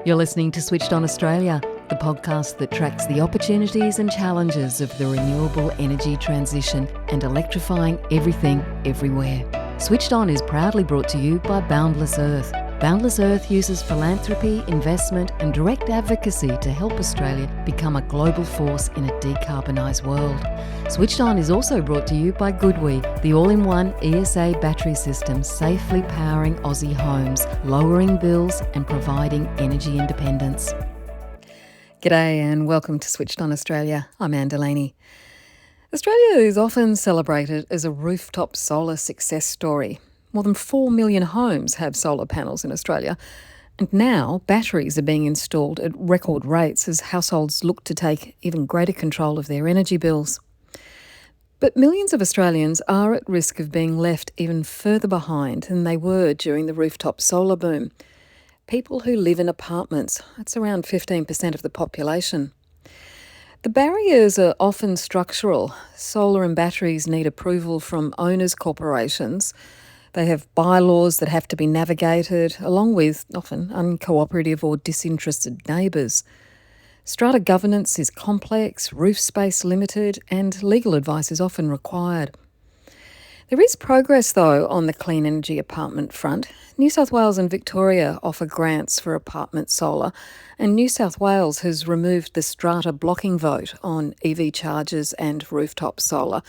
You're listening to Switched On Australia, the podcast that tracks the opportunities and challenges of the renewable energy transition and electrifying everything, everywhere. Switched On is proudly brought to you by Boundless Earth. Boundless Earth uses philanthropy, investment and direct advocacy to help Australia become a global force in a decarbonised world. Switched On is also brought to you by GoodWe, the all-in-one ESA battery system safely powering Aussie homes, lowering bills and providing energy independence. G'day and welcome to Switched On Australia. I'm Anne Delaney. Australia is often celebrated as a rooftop solar success story. More than 4 million homes have solar panels in Australia, and now batteries are being installed at record rates as households look to take even greater control of their energy bills. But millions of Australians are at risk of being left even further behind than they were during the rooftop solar boom. People who live in apartments, that's around 15% of the population. The barriers are often structural. Solar and batteries need approval from owners' corporations. They have bylaws that have to be navigated, along with often uncooperative or disinterested neighbours. Strata governance is complex, roof space limited, and legal advice is often required. There is progress, though, on the clean energy apartment front. New South Wales and Victoria offer grants for apartment solar, and New South Wales has removed the strata blocking vote on EV chargers and rooftop solar.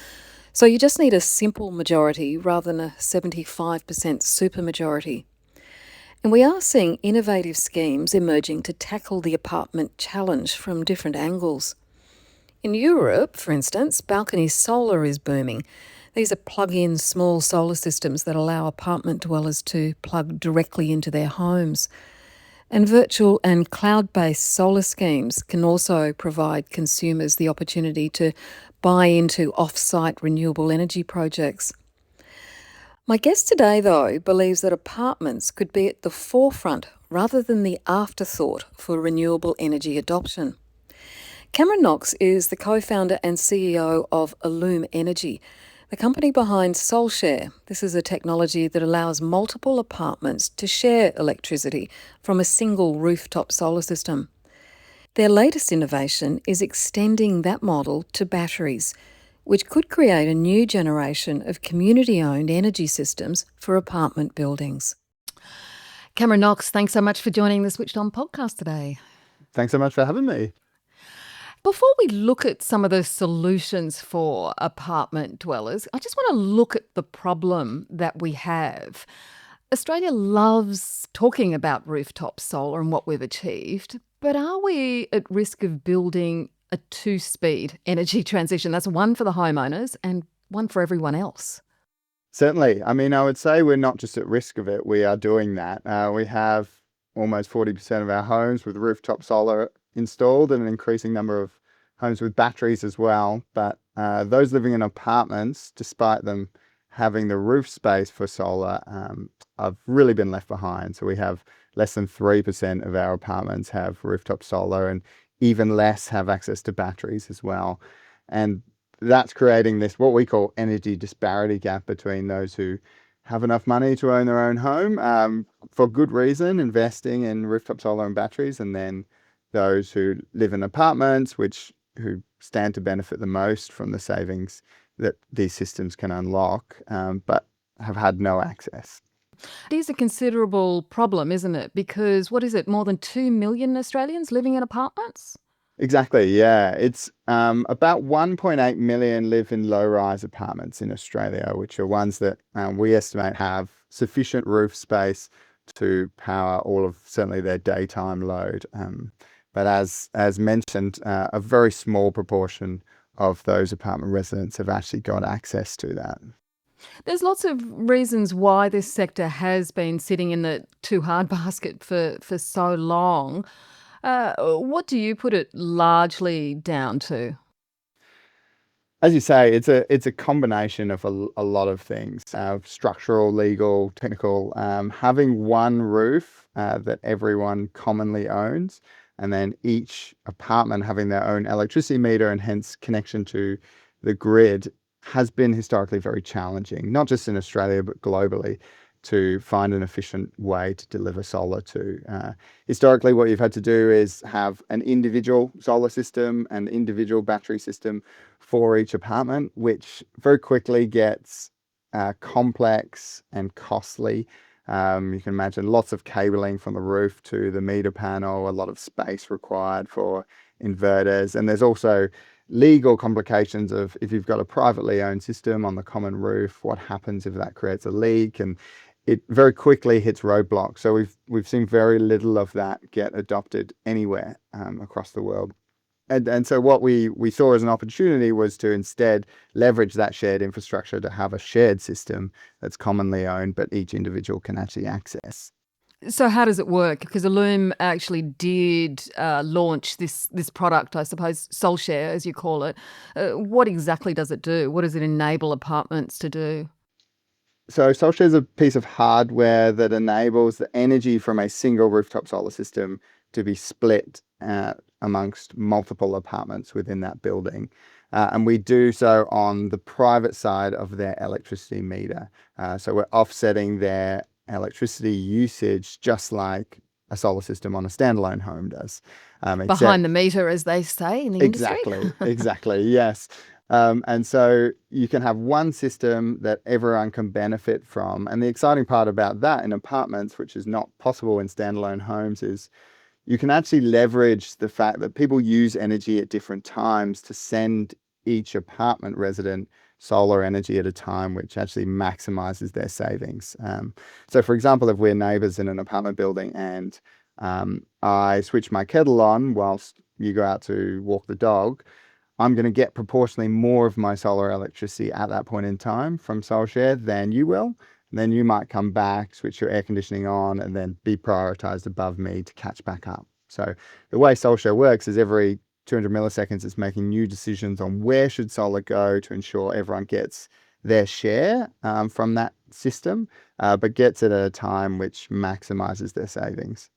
So you just need a simple majority rather than a 75% supermajority. And we are seeing innovative schemes emerging to tackle the apartment challenge from different angles. In Europe, for instance, balcony solar is booming. These are plug-in small solar systems that allow apartment dwellers to plug directly into their homes. And virtual and cloud-based solar schemes can also provide consumers the opportunity to buy into off-site renewable energy projects. My guest today, though, believes that apartments could be at the forefront rather than the afterthought for renewable energy adoption. Cameron Knox is the co-founder and CEO of Allume Energy, the company behind SolShare. This is a technology that allows multiple apartments to share electricity from a single rooftop solar system. Their latest innovation is extending that model to batteries, which could create a new generation of community-owned energy systems for apartment buildings. Cameron Knox, thanks so much for joining the Switched On podcast today. Thanks so much for having me. Before we look at some of the solutions for apartment dwellers, I just want to look at the problem that we have. Australia loves talking about rooftop solar and what we've achieved, but are we at risk of building a two-speed energy transition? That's one for the homeowners and one for everyone else. Certainly. I mean, I would say we're not just at risk of it, we are doing that. We have almost 40% of our homes with rooftop solar installed and an increasing number of homes with batteries as well. But those living in apartments, despite them having the roof space for solar, have really been left behind. So we have less than 3% of our apartments have rooftop solar, and even less have access to batteries as well. And that's creating this, what we call energy disparity gap between those who have enough money to own their own home for good reason, investing in rooftop solar and batteries, and then those who live in apartments, who stand to benefit the most from the savings that these systems can unlock, but have had no access. It is a considerable problem, isn't it? Because, what is it, more than 2 million Australians living in apartments? Exactly, yeah. It's about 1.8 million live in low-rise apartments in Australia, which are ones that we estimate have sufficient roof space to power all of certainly their daytime load. But as mentioned, a very small proportion of those apartment residents have actually got access to that. There's lots of reasons why this sector has been sitting in the too hard basket for so long. What do you put it largely down to? As you say, it's a combination of a lot of things, structural, legal, technical. Having one roof that everyone commonly owns, and then each apartment having their own electricity meter and hence connection to the grid has been historically very challenging, not just in Australia, but globally, to find an efficient way to deliver solar to. Historically, what you've had to do is have an individual solar system and individual battery system for each apartment, which very quickly gets complex and costly. You can imagine lots of cabling from the roof to the meter panel, a lot of space required for inverters. And there's also legal complications of if you've got a privately owned system on the common roof, what happens if that creates a leak? And it very quickly hits roadblocks. So we've seen very little of that get adopted anywhere across the world. And so what we saw as an opportunity was to instead leverage that shared infrastructure to have a shared system that's commonly owned, but each individual can actually access. So how does it work? Because Allume actually did launch this product, I suppose, SolShare, as you call it. What exactly does it do? What does it enable apartments to do? So SolShare is a piece of hardware that enables the energy from a single rooftop solar system to be split amongst multiple apartments within that building. And we do so on the private side of their electricity meter. So we're offsetting their electricity usage just like a solar system on a standalone home does. Behind the meter, as they say in the industry. Exactly, yes. And so you can have one system that everyone can benefit from. And the exciting part about that in apartments, which is not possible in standalone homes, is you can actually leverage the fact that people use energy at different times to send each apartment resident solar energy at a time, which actually maximizes their savings. So for example, if we're neighbors in an apartment building and I switch my kettle on whilst you go out to walk the dog, I'm going to get proportionally more of my solar electricity at that point in time from SolShare than you will. And then you might come back, switch your air conditioning on, and then be prioritized above me to catch back up. So the way SolShare works is every 200 milliseconds, it's making new decisions on where should solar go to ensure everyone gets their share from that system, but gets it at a time which maximizes their savings.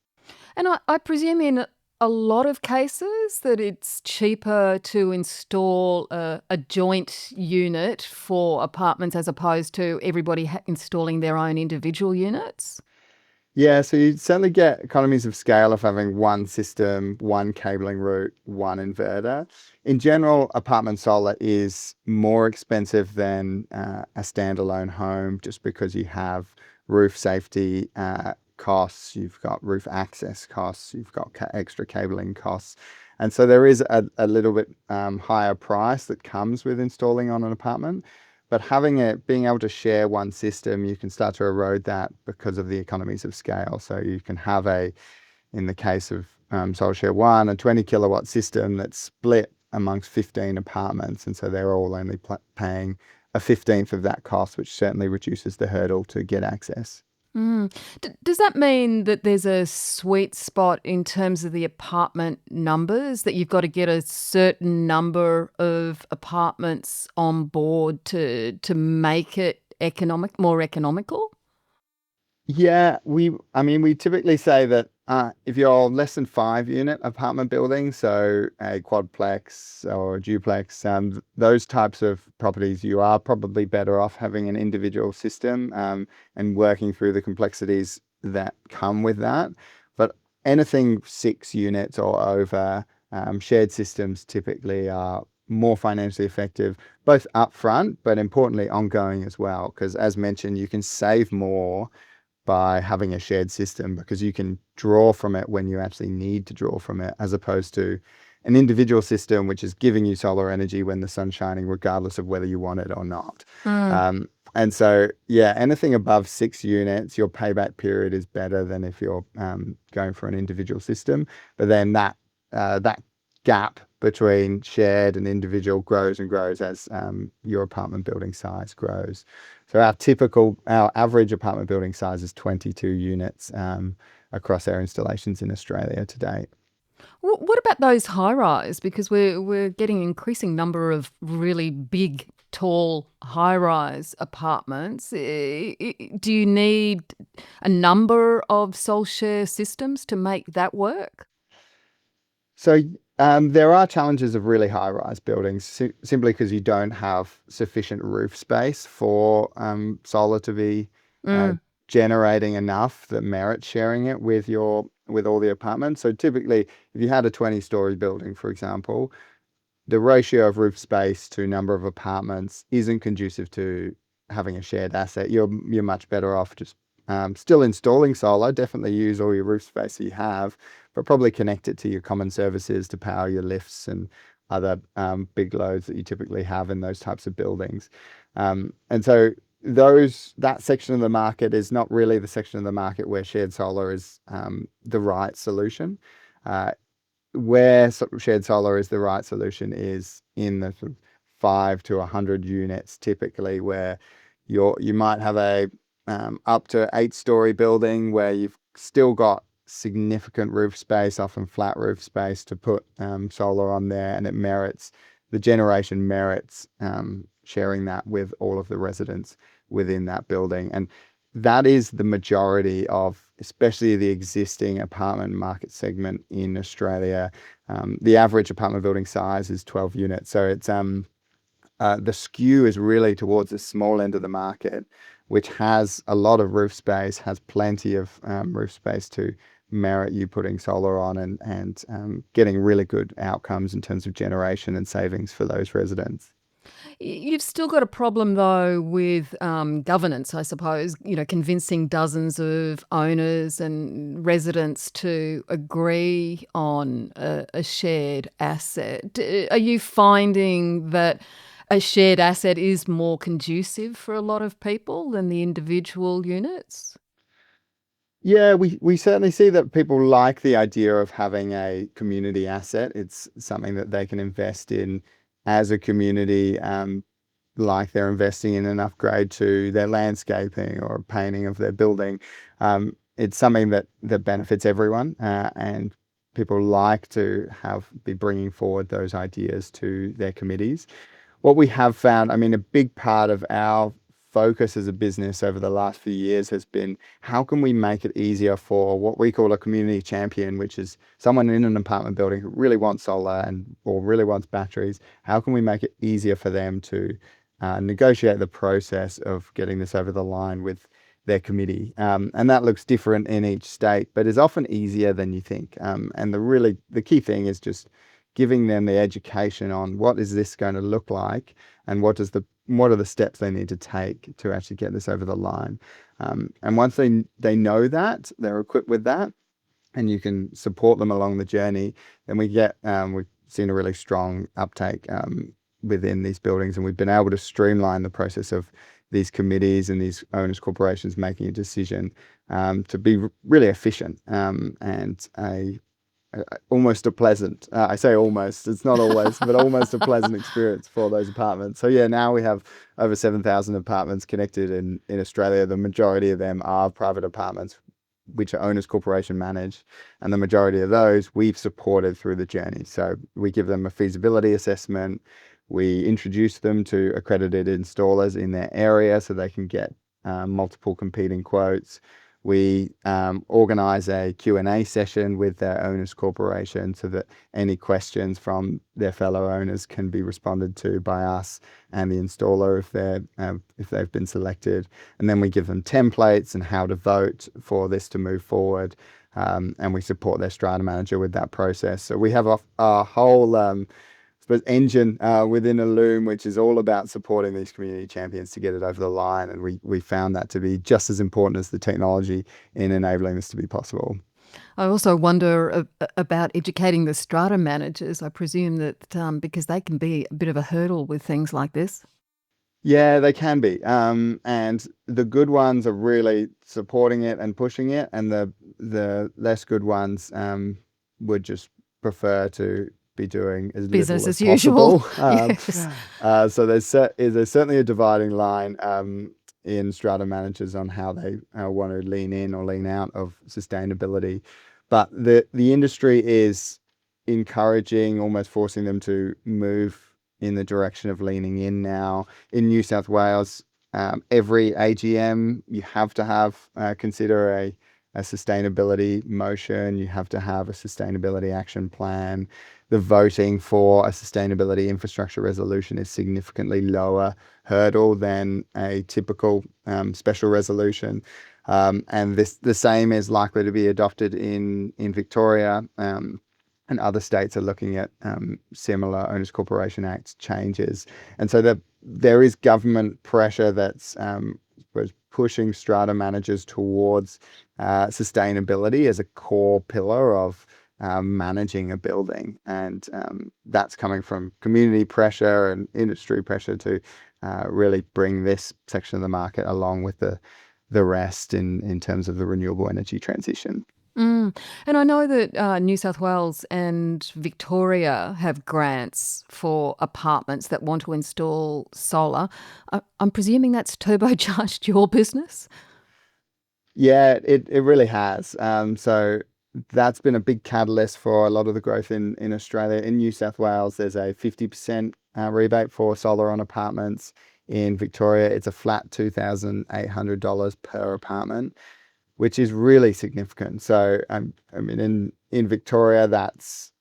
And I presume in a lot of cases that it's cheaper to install a joint unit for apartments as opposed to everybody installing their own individual units. Yeah, so you certainly get economies of scale of having one system, one cabling route, one inverter. In general, apartment solar is more expensive than a standalone home just because you have roof safety costs, you've got roof access costs, you've got extra cabling costs. And so there is a little bit higher price that comes with installing on an apartment. But being able to share one system, you can start to erode that because of the economies of scale. So you can have in the case of SolShare 1, a 20 kilowatt system that's split amongst 15 apartments. And so they're all only paying a 15th of that cost, which certainly reduces the hurdle to get access. Does that mean that there's a sweet spot in terms of the apartment numbers, that you've got to get a certain number of apartments on board to make it more economical? Yeah, we typically say that if you're less than 5 unit apartment buildings, so a quadplex or a duplex, those types of properties, you are probably better off having an individual system and working through the complexities that come with that. But anything 6 units or over, shared systems typically are more financially effective, both upfront, but importantly ongoing as well. Because as mentioned, you can save more by having a shared system because you can draw from it when you actually need to draw from it, as opposed to an individual system which is giving you solar energy when the sun's shining, regardless of whether you want it or not. And so, yeah, anything above 6 units, your payback period is better than if you're going for an individual system. But then that gap between shared and individual grows and grows as your apartment building size grows. So our average apartment building size is 22 units across our installations in Australia to date. What about those high-rise? Because we're getting an increasing number of really big, tall, high-rise apartments. Do you need a number of SolShare systems to make that work? So there are challenges of really high-rise buildings simply because you don't have sufficient roof space for solar to be generating enough that merits sharing it with all the apartments. So typically, if you had a 20-story building, for example, the ratio of roof space to number of apartments isn't conducive to having a shared asset. You're much better off just still installing solar. Definitely use all your roof space that you have, but probably connect it to your common services to power your lifts and other big loads that you typically have in those types of buildings. And so that section of the market is not really the section of the market where shared solar is the right solution. Where shared solar is the right solution is in the sort of 5 to 100 units, typically, where you might have a up to 8-story building where you've still got significant roof space, often flat roof space, to put solar on there, and the generation merits sharing that with all of the residents within that building. And that is the majority of, especially the existing apartment market segment in Australia. The average apartment building size is 12 units. So it's the skew is really towards the small end of the market, which has a lot of roof space, has plenty of roof space to merit you putting solar on and getting really good outcomes in terms of generation and savings for those residents. You've still got a problem, though, with governance, I suppose, convincing dozens of owners and residents to agree on a shared asset. Are you finding that a shared asset is more conducive for a lot of people than the individual units? Yeah, we certainly see that people like the idea of having a community asset. It's something that they can invest in as a community, like they're investing in an upgrade to their landscaping or painting of their building. It's something that benefits everyone, and people like to be bringing forward those ideas to their committees. What we have found, I mean, a big part of our focus as a business over the last few years has been how can we make it easier for what we call a community champion, which is someone in an apartment building who really wants solar or really wants batteries. How can we make it easier for them to negotiate the process of getting this over the line with their committee? And that looks different in each state, but is often easier than you think. And the key thing is just giving them the education on what is this going to look like, and what are the steps they need to take to actually get this over the line. And once they know that, they're equipped with that, and you can support them along the journey, then we've seen a really strong uptake within these buildings, and we've been able to streamline the process of these committees and these owners corporations making a decision to be really efficient and almost a pleasant, I say almost, it's not always, but almost a pleasant experience for those apartments. So yeah, now we have over 7,000 apartments connected in Australia. The majority of them are private apartments, which are owners corporation managed, and the majority of those we've supported through the journey. So we give them a feasibility assessment. We introduce them to accredited installers in their area so they can get multiple competing quotes. We organise a Q&A session with their owners corporation so that any questions from their fellow owners can be responded to by us and the installer if they've been selected. And then we give them templates and how to vote for this to move forward. And we support their strata manager with that process. So we have a whole engine within Allume, which is all about supporting these community champions to get it over the line. And we found that to be just as important as the technology in enabling this to be possible. I also wonder about educating the strata managers. I presume that because they can be a bit of a hurdle with things like this. Yeah, they can be. And the good ones are really supporting it and pushing it, and the less good ones would just prefer to be doing as Business little as as usual. possible. Yes. So there's certainly a dividing line in strata managers on how they want to lean in or lean out of sustainability. But the industry is encouraging, almost forcing them to move in the direction of leaning in now. In New South Wales, every AGM, you have to consider a sustainability motion. You have to have a sustainability action plan. The voting for a sustainability infrastructure resolution is significantly lower hurdle than a typical special resolution. And the same is likely to be adopted in Victoria. And other states are looking at similar Owners Corporation Act changes. And so there is government pressure that's was pushing strata managers towards sustainability as a core pillar of managing a building. And that's coming from community pressure and industry pressure to really bring this section of the market along with the rest in terms of the renewable energy transition. Mm. And I know that New South Wales and Victoria have grants for apartments that want to install solar. I'm presuming that's turbocharged your business? Yeah, it really has. So that's been a big catalyst for a lot of the growth in Australia. In New South Wales, there's a 50% rebate for solar on apartments. In Victoria, it's a flat $2,800 per apartment, which is really significant. So, I mean, in Victoria, that's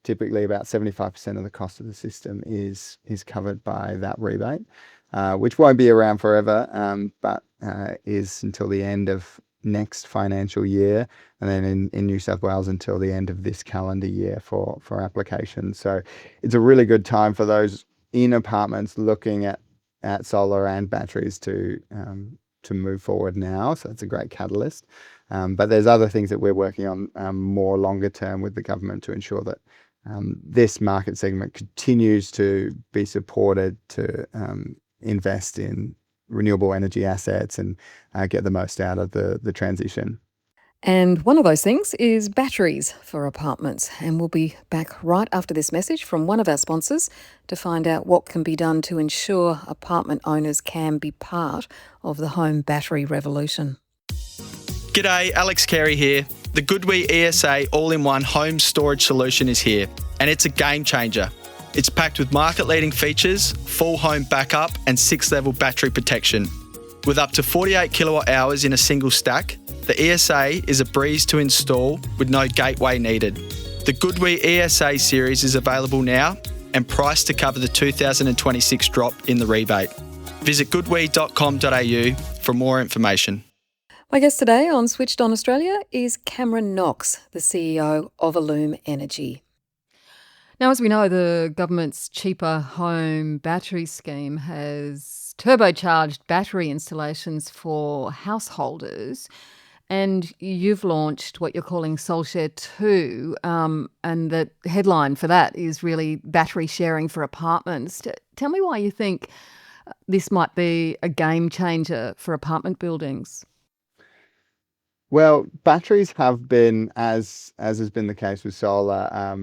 typically about 75% of the cost of the system is covered by that rebate, which won't be around forever, but is until the end of next financial year, and then in New South Wales until the end of this calendar year for applications. So it's a really good time for those in apartments looking at solar and batteries to move forward now. So it's a great catalyst. But there's other things that we're working on more longer term with the government to ensure that this market segment continues to be supported to invest in renewable energy assets and get the most out of the transition. And one of those things is batteries for apartments. And we'll be back right after this message from one of our sponsors to find out what can be done to ensure apartment owners can be part of the home battery revolution. G'day, Alex Carey here. The Goodwe ESA all-in-one home storage solution is here, and it's a game changer. It's packed with market-leading features, full home backup and 6-level battery protection. With up to 48 kilowatt hours in a single stack, the ESA is a breeze to install with no gateway needed. The Goodwe ESA series is available now and priced to cover the 2026 drop in the rebate. Visit goodwe.com.au for more information. My guest today on Switched On Australia is Cameron Knox, the CEO of Allume Energy. Now, as we know, the government's cheaper home battery scheme has turbocharged battery installations for householders. And you've launched what you're calling SolShare 2, and the headline for that is really battery sharing for apartments. Tell me why you think this might be a game changer for apartment buildings. Well, batteries have been, as has been the case with solar,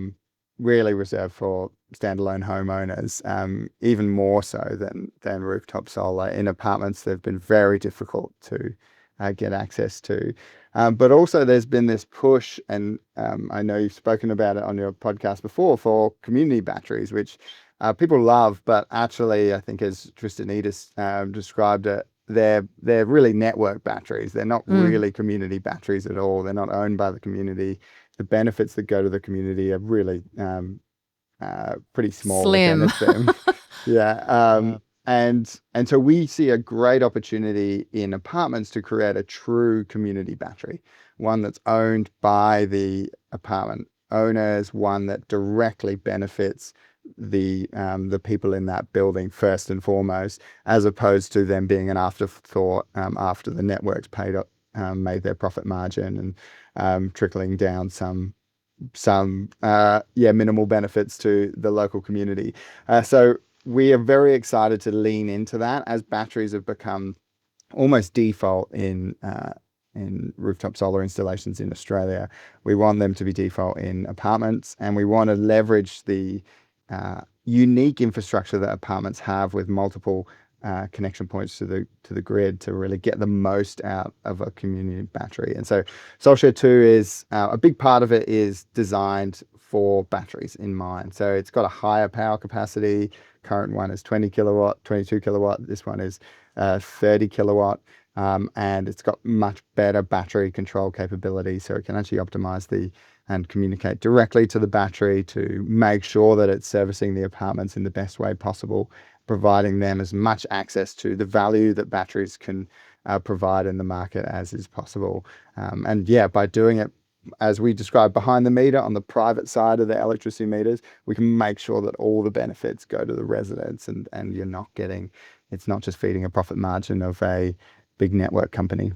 really reserved for standalone homeowners, even more so than rooftop solar. In apartments, they've been very difficult to get access to. But also there's been this push, and I know you've spoken about it on your podcast before, for community batteries, which people love, but actually I think as Tristan described it, they're really network batteries. They're not really community batteries at all. They're not owned by the community. The benefits that go to the community are really pretty small Slim. against them. Yeah. And so we see a great opportunity in apartments to create a true community battery, one that's owned by the apartment owners, one that directly benefits the people in that building first and foremost, as opposed to them being an afterthought after the networks made their profit margin and trickling down some minimal benefits to the local community. So we are very excited to lean into that as batteries have become almost default in rooftop solar installations in Australia. We want them to be default in apartments, and we want to leverage the unique infrastructure that apartments have with multiple connection points to the grid to really get the most out of a community battery. And so SolShare 2 is a big part of it is designed for batteries in mind. So it's got a higher power capacity. Current one is 20 kilowatt, 22 kilowatt. This one is 30 kilowatt. And it's got much better battery control capability, so it can actually optimize and communicate directly to the battery to make sure that it's servicing the apartments in the best way possible, providing them as much access to the value that batteries can provide in the market as is possible. And yeah, by doing it, as we described, behind the meter on the private side of the electricity meters, we can make sure that all the benefits go to the residents, and you're not getting, it's not just feeding a profit margin of a big network company.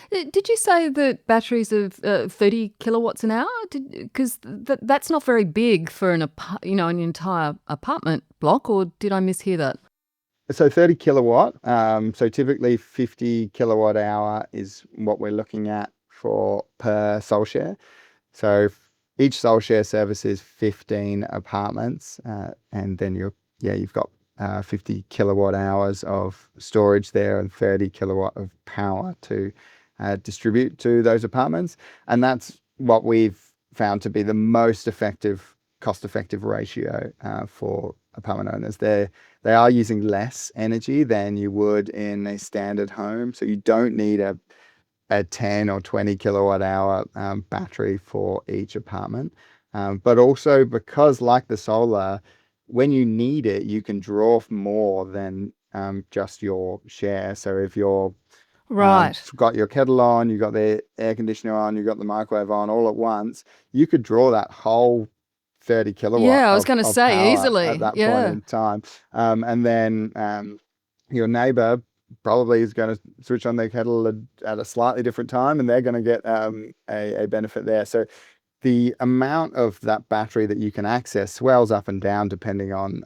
Did you say that batteries of 30 kilowatts an hour? Because that's not very big for an entire apartment block, or did I mishear that? So 30 kilowatt, so typically 50 kilowatt hour is what we're looking at for per soul share. So each soul share service is 15 apartments, and then you've got 50 kilowatt hours of storage there and 30 kilowatt of power to distribute to those apartments. And that's what we've found to be the most cost-effective ratio for apartment owners. They are using less energy than you would in a standard home. So you don't need a 10 or 20 kilowatt hour battery for each apartment. But also because, like the solar, when you need it, you can draw more than just your share. So if you're Right. got your kettle on, you got the air conditioner on, you got the microwave on all at once, you could draw that whole 30 kilowatt Yeah, I was going to of say power easily. at that point Yeah. in time. And then your neighbor probably is going to switch on their kettle at a slightly different time, and they're going to get a benefit there. So the amount of that battery that you can access swells up and down depending on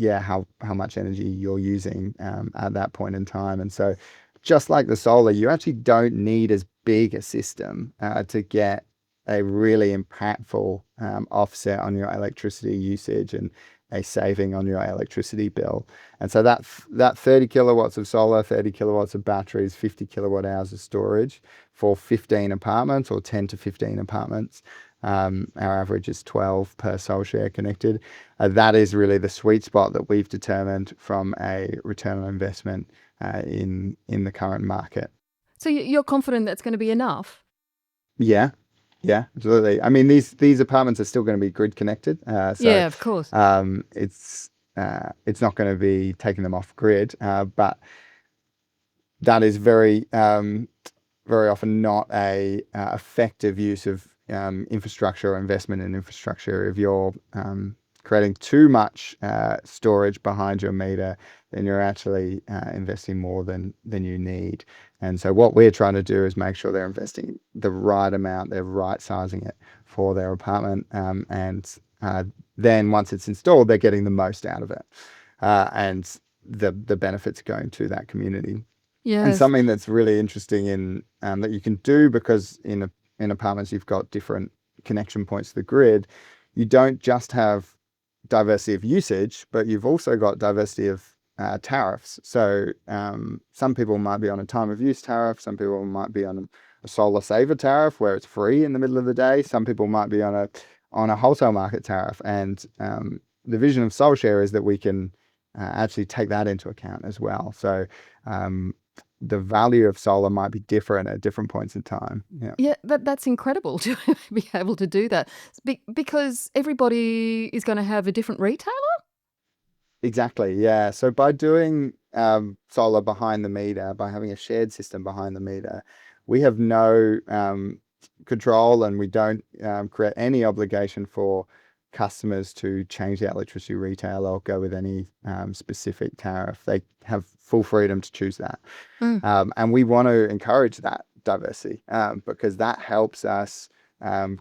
how much energy you're using at that point in time. And so just like the solar, you actually don't need as big a system to get a really impactful offset on your electricity usage and a saving on your electricity bill. And so that 30 kilowatts of solar, 30 kilowatts of batteries, 50 kilowatt hours of storage for 15 apartments or 10 to 15 apartments. Our average is 12 per soul share connected. That is really the sweet spot that we've determined from a return on investment in the current market. So you're confident that's going to be enough? Yeah, absolutely. I mean, these apartments are still going to be grid connected. Yeah, of course. It's not going to be taking them off grid, but that is very often not a effective use of infrastructure or investment in infrastructure. If you're creating too much storage behind your meter, then you're actually investing more than you need. And so what we're trying to do is make sure they're investing the right amount, they're right sizing it for their apartment, and then once it's installed, they're getting the most out of it, and the benefits going to that community. Yes. And something that's really interesting in that you can do, because in apartments you've got different connection points to the grid, you don't just have diversity of usage, but you've also got diversity of tariffs. So some people might be on a time of use tariff, some people might be on a solar saver tariff where it's free in the middle of the day, some people might be on a wholesale market tariff. And the vision of SoulShare is that we can actually take that into account as well. So the value of solar might be different at different points in time. Yeah, that's incredible to be able to do that, because everybody is going to have a different retailer? Exactly, yeah. So by doing solar behind the meter, by having a shared system behind the meter, we have no control, and we don't create any obligation for customers to change their electricity retailer or go with any specific tariff. They have full freedom to choose that. And we want to encourage that diversity because that helps us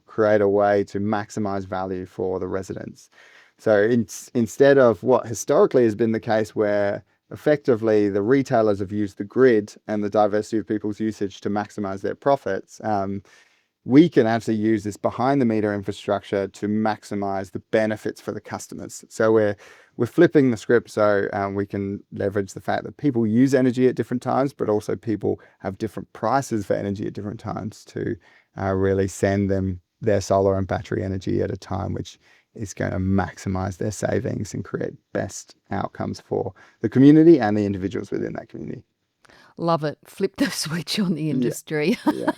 create a way to maximize value for the residents. So instead of what historically has been the case, where effectively the retailers have used the grid and the diversity of people's usage to maximize their profits, we can actually use this behind the meter infrastructure to maximize the benefits for the customers. So we're flipping the script, so we can leverage the fact that people use energy at different times, but also people have different prices for energy at different times to really send them their solar and battery energy at a time which is going to maximize their savings and create best outcomes for the community and the individuals within that community. Love it. Flip the switch on the industry. Yeah.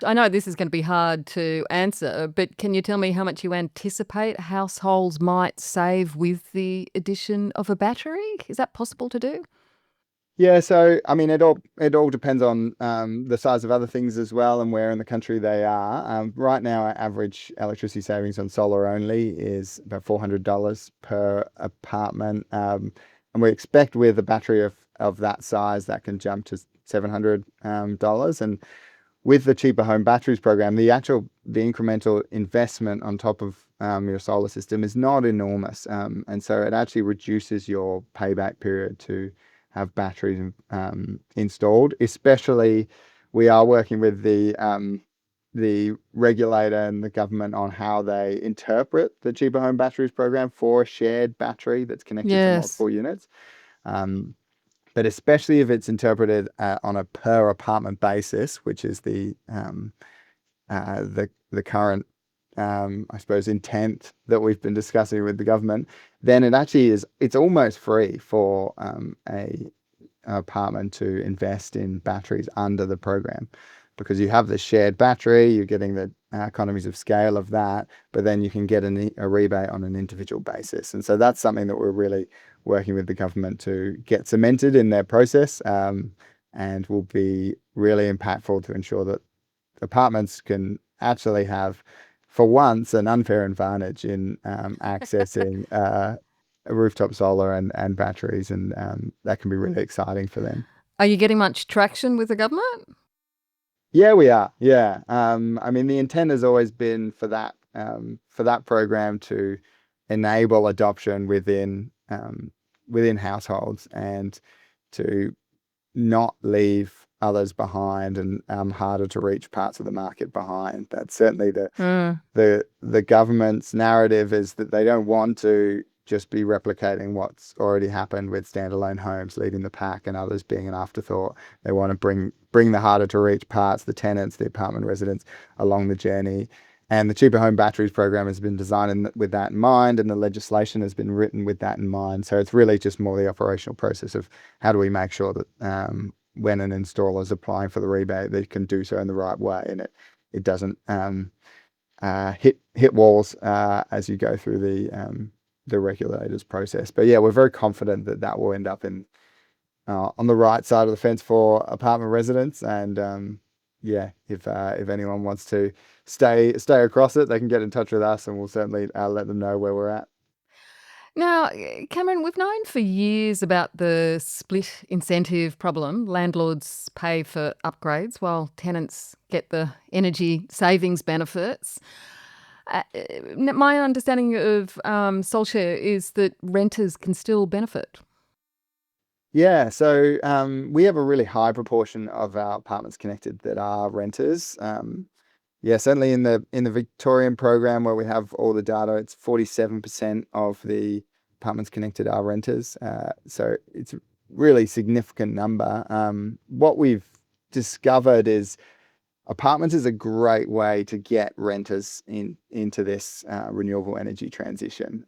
I know this is going to be hard to answer, but can you tell me how much you anticipate households might save with the addition of a battery? Is that possible to do? Yeah, so I mean, it all depends on the size of other things as well and where in the country they are. Right now, our average electricity savings on solar only is about $400 per apartment, and we expect with a battery of that size that can jump to $700. And with the cheaper home batteries program, the incremental investment on top of your solar system is not enormous, and so it actually reduces your payback period to have batteries installed. Especially, we are working with the regulator and the government on how they interpret the cheaper home batteries program for a shared battery that's connected to Yes. multiple units. Um, but especially if it's interpreted on a per apartment basis, which is the current I suppose intent that we've been discussing with the government, then it's almost free for a apartment to invest in batteries under the program, because you have the shared battery, you're getting the economies of scale of that, but then you can get a rebate on an individual basis. And so that's something that we're really working with the government to get cemented in their process, and will be really impactful to ensure that apartments can actually have, for once, an unfair advantage in accessing rooftop solar and batteries, and that can be really exciting for them. Are you getting much traction with the government? Yeah, we are. Yeah, I mean, the intent has always been for that program to enable adoption within households, and to not leave others behind, and harder to reach parts of the market behind. That's certainly the government's narrative, is that they don't want to just be replicating what's already happened with standalone homes leading the pack and others being an afterthought. They want to bring the harder to reach parts, the tenants, the apartment residents, along the journey. And the cheaper home batteries program has been designed with that in mind, and the legislation has been written with that in mind. So it's really just more the operational process of how do we make sure that when an installer is applying for the rebate, they can do so in the right way, and it doesn't hit walls as you go through the regulators process. But yeah, we're very confident that that will end up on the right side of the fence for apartment residents. And yeah, if anyone wants to stay across it, they can get in touch with us, and we'll certainly let them know where we're at. Now, Cameron, we've known for years about the split incentive problem. Landlords pay for upgrades while tenants get the energy savings benefits. My understanding of SolShare is that renters can still benefit. Yeah, so we have a really high proportion of our apartments connected that are renters. Yeah, certainly in the Victorian program where we have all the data, it's 47% of the apartments connected are renters. So it's a really significant number. What we've discovered is apartments is a great way to get renters into this renewable energy transition.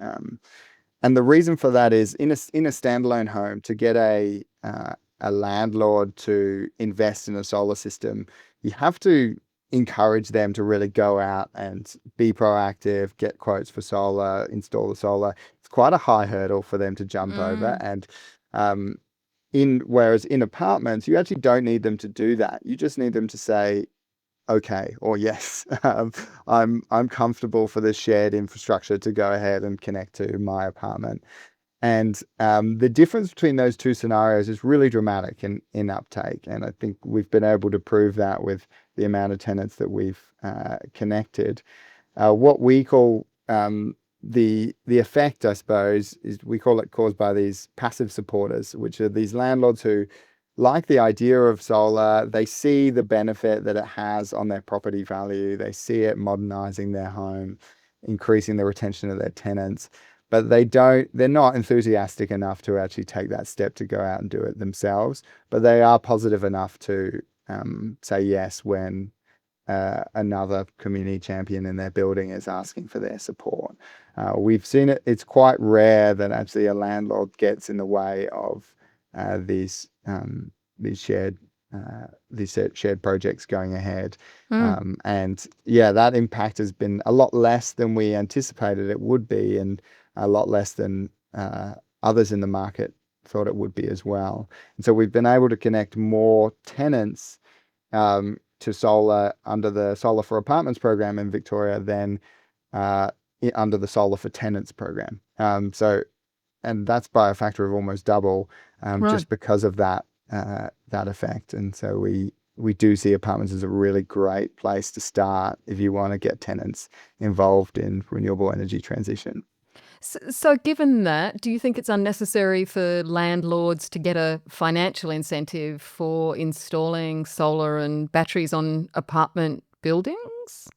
And the reason for that is in a standalone home, to get a landlord to invest in a solar system, you have to encourage them to really go out and be proactive, get quotes for solar, install the solar. It's quite a high hurdle for them to jump over. And whereas in apartments, you actually don't need them to do that. You just need them to say, okay, or yes, I'm comfortable for the shared infrastructure to go ahead and connect to my apartment. And the difference between those two scenarios is really dramatic in uptake. And I think we've been able to prove that with the amount of tenants that we've connected. What we call the effect, I suppose, is we call it caused by these passive supporters, which are these landlords who like the idea of solar. They see the benefit that it has on their property value. They see it modernizing their home, increasing the retention of their tenants. But they're not enthusiastic enough to actually take that step to go out and do it themselves. But they are positive enough to say yes when another community champion in their building is asking for their support. We've seen it. It's quite rare that actually a landlord gets in the way of these shared projects going ahead. And yeah, that impact has been a lot less than we anticipated it would be, and a lot less than others in the market thought it would be as well. And so we've been able to connect more tenants to solar under the Solar for Apartments program in Victoria than under the Solar for Tenants program. And that's by a factor of almost double, Right. just because of that effect. And so we do see apartments as a really great place to start if you want to get tenants involved in renewable energy transition. So given that, do you think it's unnecessary for landlords to get a financial incentive for installing solar and batteries on apartment buildings?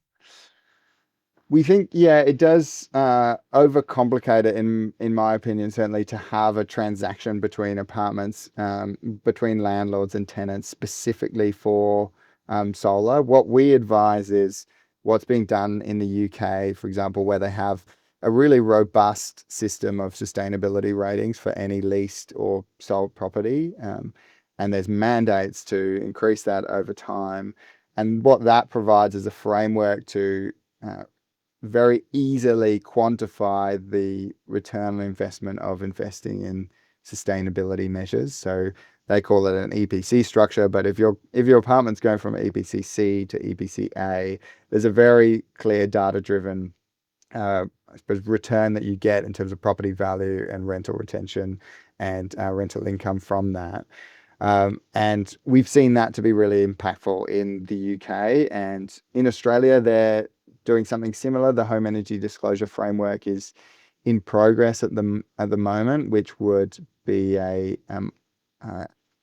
We think, yeah, it does overcomplicate it, in my opinion, certainly, to have a transaction between apartments, between landlords and tenants, specifically for solar. What we advise is what's being done in the UK, for example, where they have a really robust system of sustainability ratings for any leased or sold property. And there's mandates to increase that over time. And what that provides is a framework to very easily quantify the return on investment of investing in sustainability measures. So they call it an EPC structure, but if your apartment's going from EPC C to EPC A, there's a very clear data-driven I suppose return that you get in terms of property value and rental retention and rental income from that. And we've seen that to be really impactful in the UK, and in Australia they're doing something similar. The Home Energy Disclosure Framework is in progress at the moment, which would be a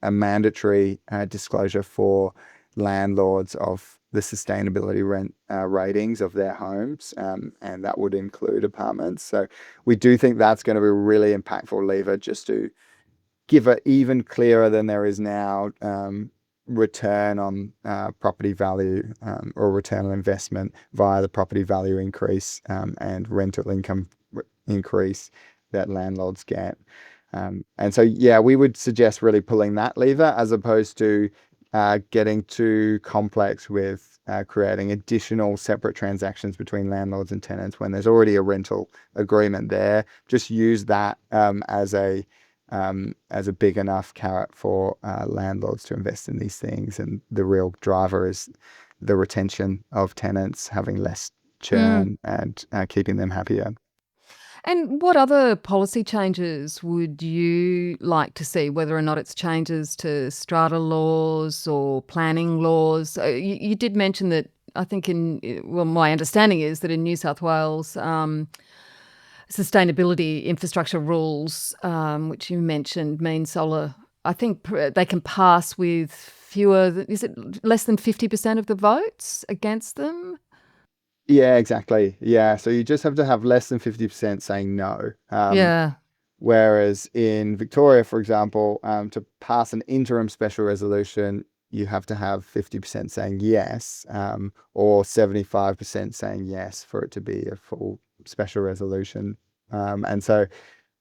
mandatory disclosure for landlords of the sustainability rent ratings of their homes, and that would include apartments. So we do think that's going to be a really impactful lever, just to give it even clearer than there is now return on property value or return on investment via the property value increase and rental income increase that landlords get. And so, yeah, we would suggest really pulling that lever as opposed to getting too complex with creating additional separate transactions between landlords and tenants when there's already a rental agreement there. Just use that as a big enough carrot for landlords to invest in these things. And the real driver is the retention of tenants, having less churn and keeping them happier. And what other policy changes would you like to see, whether or not it's changes to strata laws or planning laws? You did mention that, I think my understanding is that in New South Wales, sustainability infrastructure rules, which you mentioned, mean solar, I think they can pass with is it less than 50% of the votes against them? Yeah, exactly. Yeah. So you just have to have less than 50% saying no. Yeah. Whereas in Victoria, for example, to pass an interim special resolution, you have to have 50% saying yes, or 75% saying yes for it to be a full special resolution. And so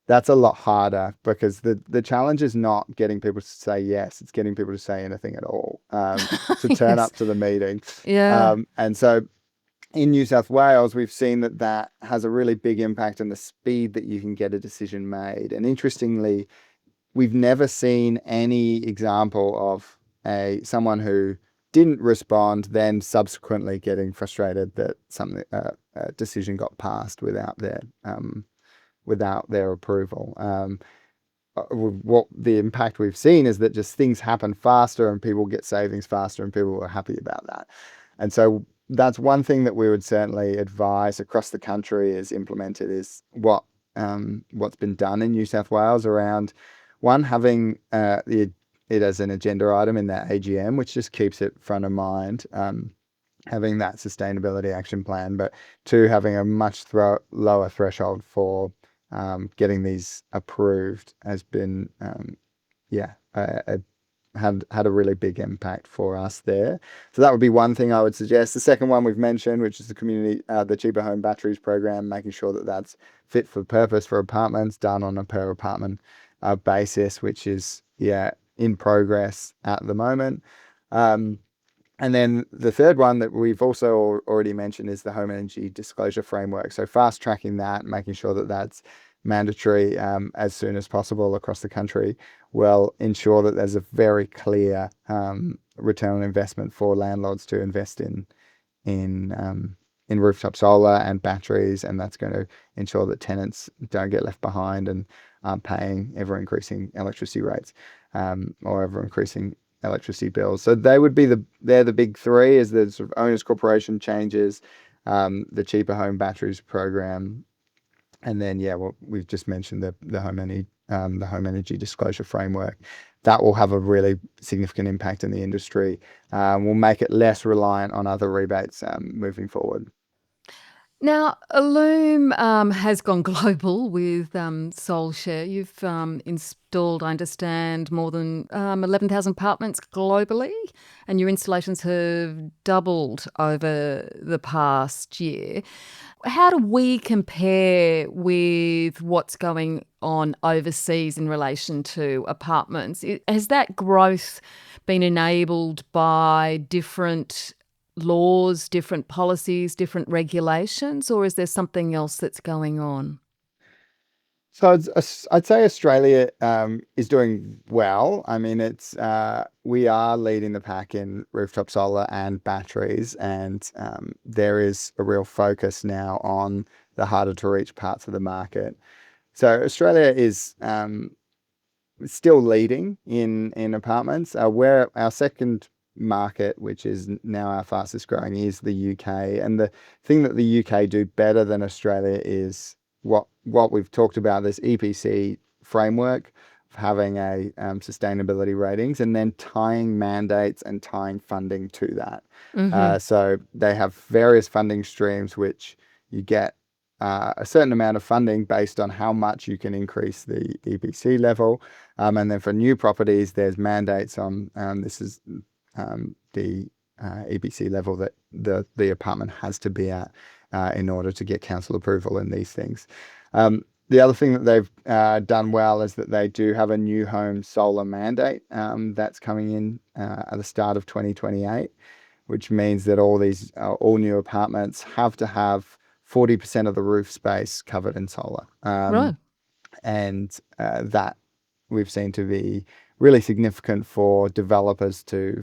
that's a lot harder, because the challenge is not getting people to say yes, it's getting people to say anything at all, to turn Yes. up to the meeting. Yeah. And so in New South Wales, we've seen that has a really big impact on the speed that you can get a decision made. And interestingly, we've never seen any example of someone who didn't respond then subsequently getting frustrated that a decision got passed without their approval. What the impact we've seen is that just things happen faster and people get savings faster and people are happy about that. And so that's one thing that we would certainly advise across the country is implemented, is what's been done in New South Wales around, one, having it as an agenda item in that AGM, which just keeps it front of mind, having that sustainability action plan, but two, having a much lower threshold for getting these approved has been, had a really big impact for us there. So that would be one thing I would suggest. The second one we've mentioned, which is the Cheaper Home Batteries program, making sure that that's fit for purpose for apartments, done on a per apartment basis, which is in progress at the moment. And then the third one that we've also already mentioned is the Home Energy Disclosure Framework. So fast tracking that, making sure that that's mandatory as soon as possible across the country will ensure that there's a very clear return on investment for landlords to invest in rooftop solar and batteries, and that's going to ensure that tenants don't get left behind and aren't paying ever increasing electricity rates or ever increasing electricity bills. So they're the big three: is the sort of owners corporation changes, the cheaper home batteries program, and then we've just mentioned the home energy disclosure framework. That will have a really significant impact in the industry. Will make it less reliant on other rebates moving forward. Now, Allume has gone global with SolShare. You've installed, I understand, more than 11,000 apartments globally, and your installations have doubled over the past year. How do we compare with what's going on overseas in relation to apartments? Has that growth been enabled by different laws, different policies, different regulations, or is there something else that's going on? So I'd say Australia is doing well. I mean, we are leading the pack in rooftop solar and batteries, and there is a real focus now on the harder to reach parts of the market. So Australia is still leading in apartments. Where our second market, which is now our fastest growing, is the UK. And the thing that the UK do better than Australia is what we've talked about, this EPC framework of having a sustainability ratings and then tying mandates and tying funding to that. So they have various funding streams which you get a certain amount of funding based on how much you can increase the EPC level. And then for new properties, there's mandates on this is the EPC level that the apartment has to be at in order to get council approval in these things. The other thing that they've done well is that they do have a new home solar mandate that's coming in at the start of 2028, which means that all new apartments have to have 40% of the roof space covered in solar. Right. And that we've seen to be really significant for developers to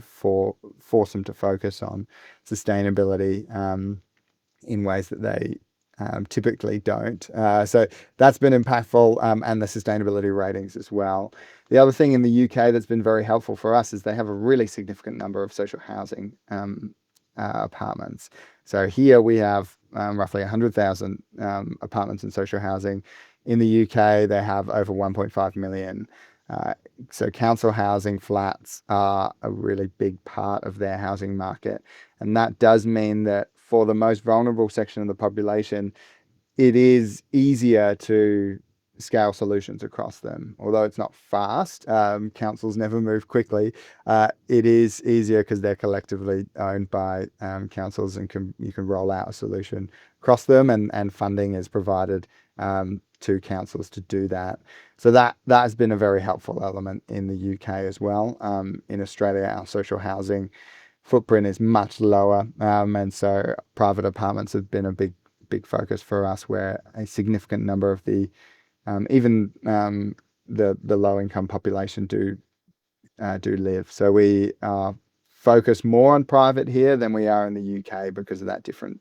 force them to focus on sustainability in ways that they typically don't. So that's been impactful, and the sustainability ratings as well. The other thing in the UK that's been very helpful for us is they have a really significant number of social housing apartments. So here we have roughly 100,000 apartments in social housing. In the UK, they have over 1.5 million. So council housing flats are a really big part of their housing market. And that does mean that for the most vulnerable section of the population, it is easier to scale solutions across them. Although it's not fast, councils never move quickly. It is easier because they're collectively owned by councils, and you can roll out a solution across them, and funding is provided to councils to do that. So that has been a very helpful element in the UK as well. In Australia, our social housing footprint is much lower, and so private apartments have been a big focus for us, where a significant number of the low income population do live. So we are focused more on private here than we are in the UK because of that different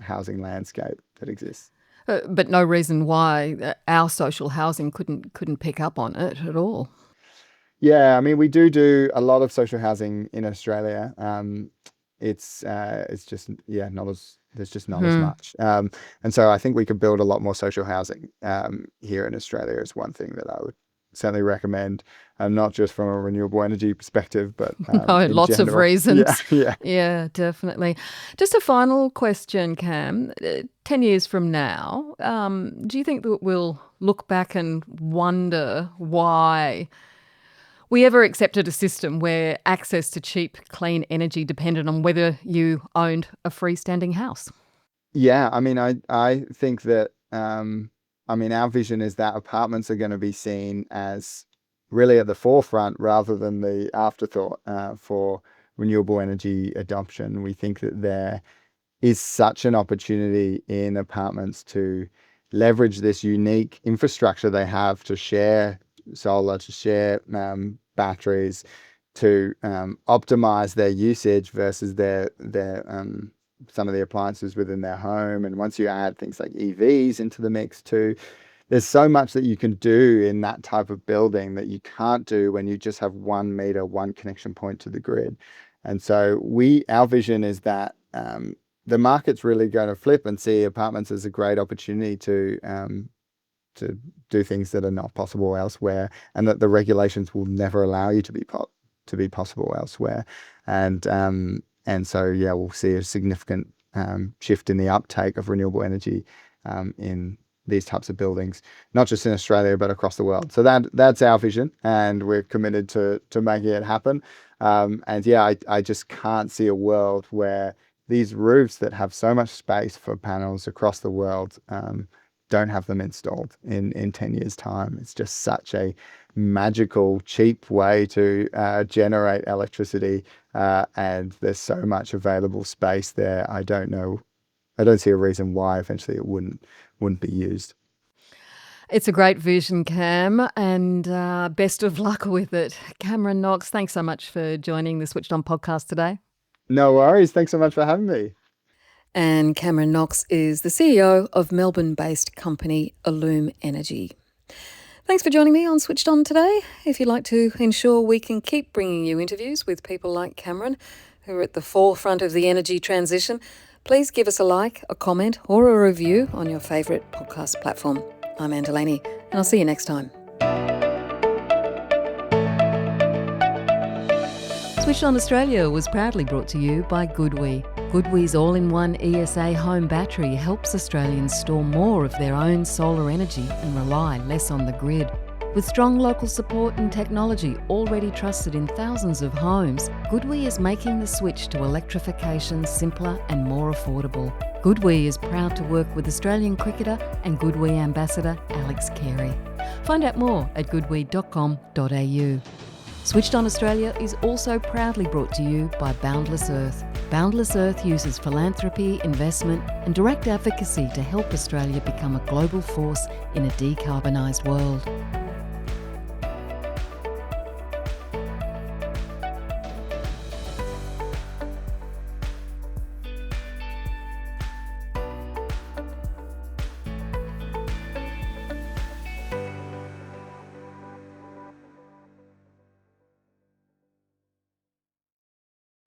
housing landscape that exists. But no reason why our social housing couldn't pick up on it at all. Yeah, I mean, we do a lot of social housing in Australia. It's just there's just not as much. And so I think we could build a lot more social housing here in Australia is one thing that I would certainly recommend, not just from a renewable energy perspective, but No, lots of reasons. Yeah. Definitely. Just a final question, Cam. 10 years from now, do you think that we'll look back and wonder why we ever accepted a system where access to cheap, clean energy depended on whether you owned a freestanding house? Yeah, I mean, I think that our vision is that apartments are going to be seen as really at the forefront rather than the afterthought for renewable energy adoption. We think that there is such an opportunity in apartments to leverage this unique infrastructure they have to share solar, to share batteries, to optimize their usage versus their some of the appliances within their home. And once you add things like EVs into the mix too, there's so much that you can do in that type of building that you can't do when you just have 1 meter, one connection point to the grid. And so our vision is that the market's really going to flip and see apartments as a great opportunity to do things that are not possible elsewhere, and that the regulations will never allow you to be possible elsewhere. And so, yeah, we'll see a significant shift in the uptake of renewable energy in these types of buildings, not just in Australia, but across the world. So that's our vision, and we're committed to making it happen. And yeah, I just can't see a world where these roofs that have so much space for panels across the world don't have them installed in 10 years' time. It's just such a magical, cheap way to generate electricity, and there's so much available space there. I don't see a reason why eventually it wouldn't be used. It's a great vision, Cam, and best of luck with it. Cameron Knox, thanks so much for joining the Switched On podcast today. No worries. Thanks so much for having me. And Cameron Knox is the CEO of Melbourne-based company Allume Energy. Thanks for joining me on Switched On today. If you'd like to ensure we can keep bringing you interviews with people like Cameron, who are at the forefront of the energy transition, please give us a like, a comment, or a review on your favourite podcast platform. I'm Anne Delaney, and I'll see you next time. Switched On Australia was proudly brought to you by GoodWe. GoodWe's all-in-one ESA home battery helps Australians store more of their own solar energy and rely less on the grid. With strong local support and technology already trusted in thousands of homes, GoodWe is making the switch to electrification simpler and more affordable. GoodWe is proud to work with Australian cricketer and GoodWe ambassador Alex Carey. Find out more at goodwe.com.au. Switched On Australia is also proudly brought to you by Boundless Earth. Boundless Earth uses philanthropy, investment and direct advocacy to help Australia become a global force in a decarbonised world.